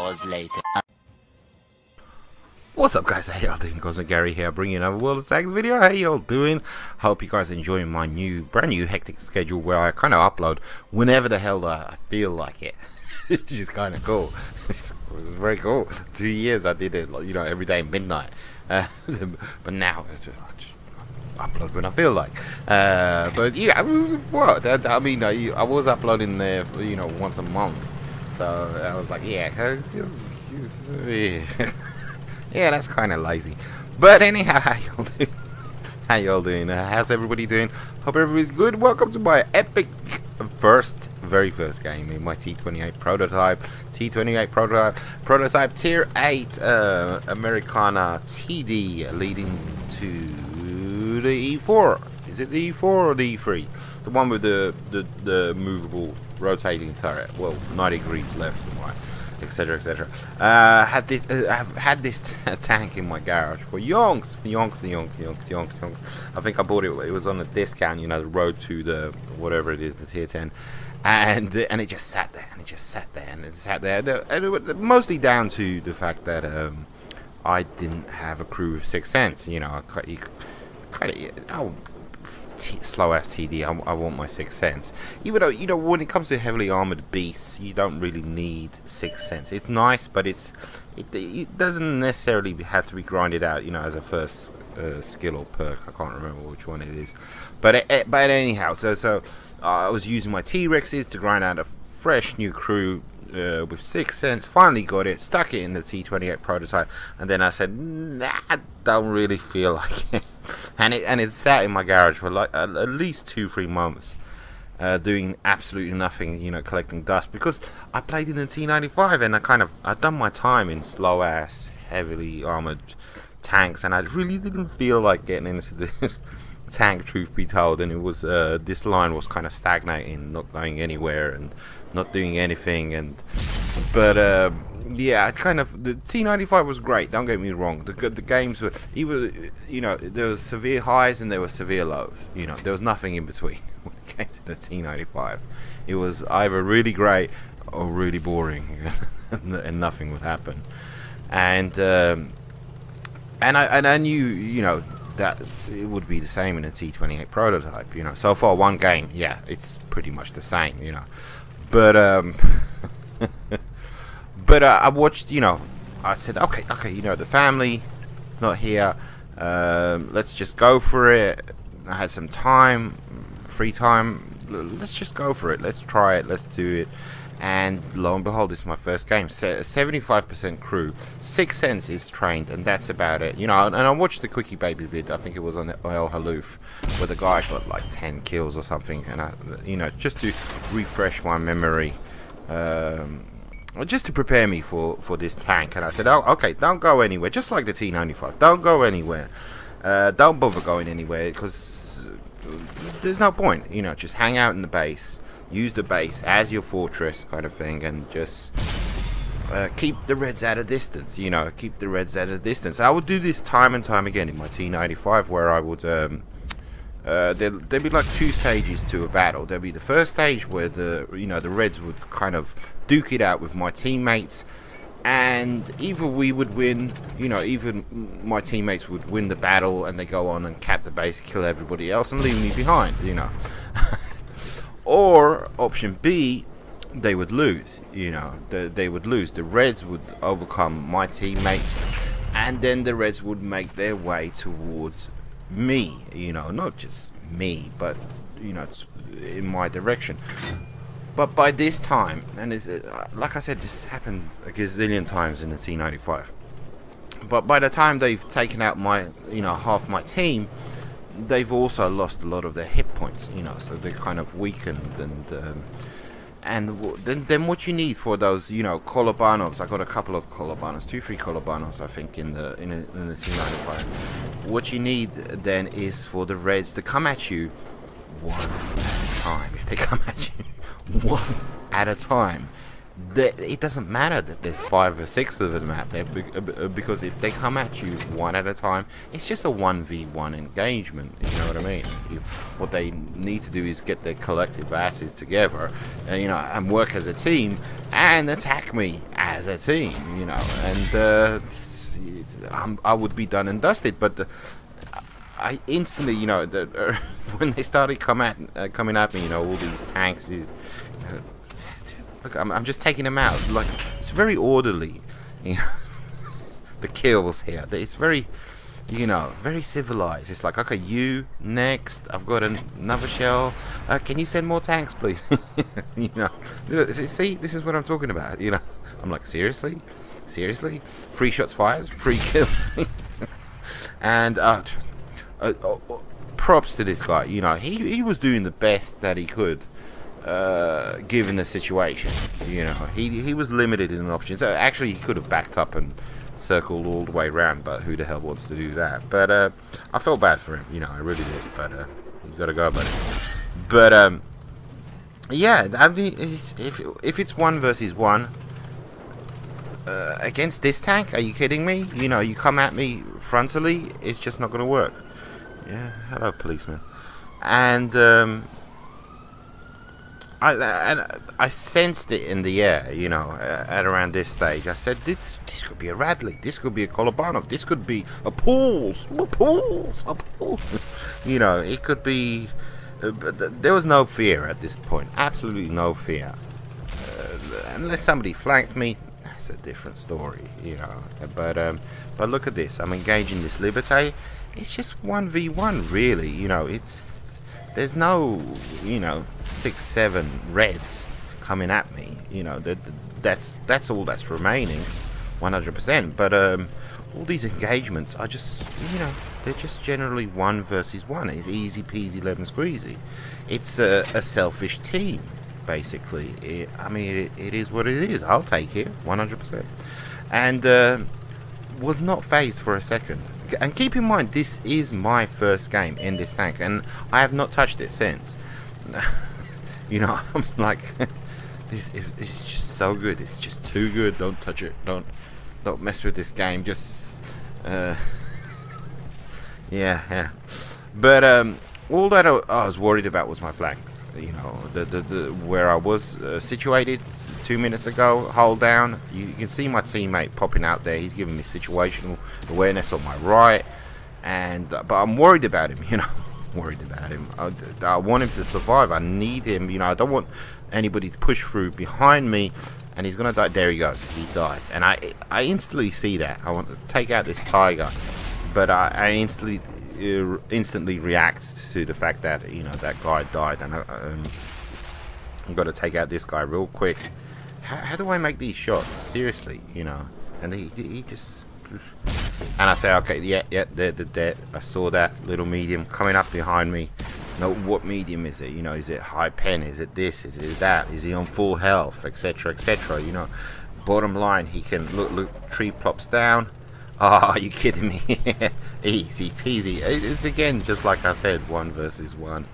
hours later. What's up, guys? How y'all doing? Cosmic Gary here, bringing another World of Tanks video. How y'all doing? Hope you guys are enjoying my brand new hectic schedule where I kind of upload whenever the hell I feel like it. Which is kind of cool. It was very cool. 2 years I did it, you know, every day at midnight. But now I just upload when I feel like. But yeah, what? I mean, I was uploading there, you know, once a month. So I was like, yeah. Yeah, that's kind of lazy. But anyhow, how y'all doing? How y'all doing? How's everybody doing? Hope everybody's good. Welcome to my epic very first game in my T28 Prototype. T28 Prototype Tier 8 Americana TD leading to the E4. Is it the E4 or the E3? The one with the movable rotating turret. Well, 90 degrees left and right, etc, etc. I've had this tank in my garage for yonks. I think I bought it. It was on a discount, you know, the road to the whatever it is, the tier 10, and it just sat there, and it sat there, and it was mostly down to the fact that I didn't have a crew of 6 cents. You know, slow ass TD. I want my 6 cents. Even though, you know, when it comes to heavily armored beasts, you don't really need 6 cents. It's nice, but it doesn't necessarily have to be grinded out, you know, as a first skill or perk. I can't remember which one it is. But anyhow, so I was using my T-Rexes to grind out a fresh new crew with 6 cents. Finally got it, stuck it in the T28 Prototype, and then I said, nah, I don't really feel like it. And it sat in my garage for like at least 2-3 months, doing absolutely nothing, you know, collecting dust, because I played in the T95 and I'd done my time in slow ass heavily armored tanks, and I really didn't feel like getting into this tank, truth be told. And it was this line was kind of stagnating, not going anywhere and not doing anything. But yeah, the T95 was great, don't get me wrong. The games were either, you know, there was severe highs and there were severe lows. You know, there was nothing in between when it came to the T95. It was either really great or really boring, and nothing would happen. And I knew, you know, that it would be the same in a T28 Prototype. You know, so far one game, yeah, it's pretty much the same. You know, but but I watched, you know, I said, okay, you know, the family is not here, let's just go for it. I had some time, free time, let's just go for it, let's try it, let's do it. And lo and behold, this is my first game. 75% crew, 6 cents is trained, and that's about it. You know, and I watched the Quickie Baby vid, I think it was on El Haloof, where the guy got like 10 kills or something, and I, you know, just to refresh my memory, just to prepare me for this tank. And I said, oh, okay, don't go anywhere, just like the T95, don't go anywhere, don't bother going anywhere, because there's no point, you know, just hang out in the base, use the base as your fortress kind of thing, and just keep the Reds at a distance, you know, keep the Reds at a distance. I would do this time and time again in my T95, where I would there'd be like 2 stages to a battle. There'd be the first stage where the Reds would kind of duke it out with my teammates, and either we would win, you know, even my teammates would win the battle and they go on and cap the base, kill everybody else and leave me behind, you know. Or option B, they would lose, you know, they would lose. The Reds would overcome my teammates, and then the Reds would make their way towards me, you know, not just me, but, you know, in my direction. But by this time, and it's, like I said, this happened a gazillion times in the T95, but by the time they've taken out my, you know, half my team, they've also lost a lot of their hit points, you know, so they're kind of weakened. And then what you need for those, you know, Kolobanovs, I got a couple of Kolobanovs, 2-3 Kolobanovs, I think, in the T95. What you need then is for the Reds to come at you one at a time. If they come at you one at a time, it doesn't matter that there's 5 or 6 of them out there, because if they come at you one at a time, it's just a 1v1 engagement. You know what I mean? What they need to do is get their collective asses together, and and work as a team and attack me as a team. And I would be done and dusted. But I instantly, when they started coming at me, all these tanks. Look, I'm just taking them out. Like, it's very orderly. The kills here. It's very, very civilized. It's like, okay, you next. I've got another shell. Can you send more tanks, please? See, this is what I'm talking about. I'm like, seriously, 3 shots fires, 3 kills. And props to this guy. He was doing the best that he could. Given the situation, he was limited in options. Actually, he could have backed up and circled all the way around, but who the hell wants to do that? But I felt bad for him, I really did. But he's got to go about it. But yeah, I mean, if it's 1 versus 1 against this tank, are you kidding me? You come at me frontally, it's just not going to work. Yeah, hello, policeman. And I sensed it in the air, at around this stage. I said, this could be a Radley, this could be a Kolobanov, this could be a Pools. It could be. There was no fear at this point, absolutely no fear. Unless somebody flanked me, that's a different story, But look at this. I'm engaging this Liberté. It's just 1v1, really. There's no, 6-7 reds coming at me. That's all that's remaining, 100%. But all these engagements are just, they're just generally 1 versus 1. It's easy peasy lemon squeezy. It's a selfish team, basically. I mean, it is what it is. I'll take it, 100%. And was not phased for a second. And keep in mind, this is my first game in this tank, and I have not touched it since. I'm like, it's just so good. It's just too good. Don't touch it. Don't mess with this game. Just, yeah. But all that I was worried about was my flank. Where I was situated 2 minutes ago, hold down. You can see my teammate popping out there. He's giving me situational awareness on my right, but I'm worried about him. Worried about him. I want him to survive. I need him. I don't want anybody to push through behind me, and he's gonna die. There he goes. He dies, and I instantly see that. I want to take out this tiger, but I instantly react to the fact that that guy died, and I've got to take out this guy real quick. How do I make these shots? Seriously, and he just, and I say, okay, yeah, they're dead. I saw that little medium coming up behind me. No, what medium is it? Is it high pen? Is it this? Is it that? Is he on full health, etc., etc.? Bottom line, he can look. Tree plops down. Oh, are you kidding me? Easy peasy. It's again just like I said, 1 versus 1.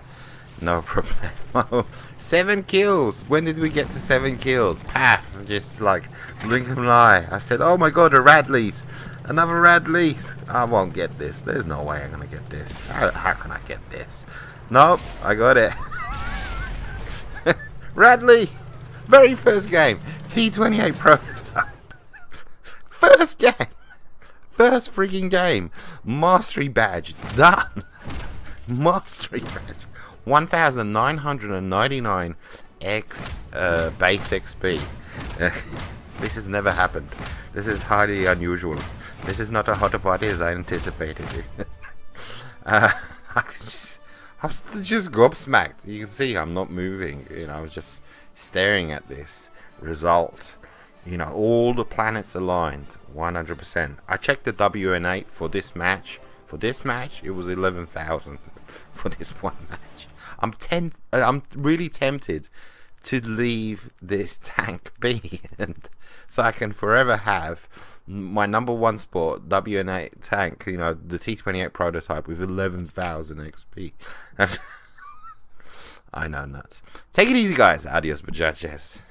No problem. 7 kills. When did we get to 7 kills? Path. Just like blink of an eye. I said, oh my god, a Radleys. Another Radleys. I won't get this. There's no way I'm gonna get this. How can I get this? Nope, I got it. Radley. Very first game. T28 Prototype. First game. First freaking game. Mastery badge. Done. Mastery badge. 1999 X base XP. This has never happened. This is highly unusual. This is not a hot party as I anticipated. I was just gobsmacked. You can see I'm not moving. I was just staring at this result. All the planets aligned, 100%. I checked the WN8 for this match. For this match, it was 11,000 for this one match. I'm really tempted to leave this tank be, and so I can forever have my #1 sport WN8 tank. The T28 Prototype with 11,000 XP. I know, nuts. Take it easy, guys. Adios, muchachos.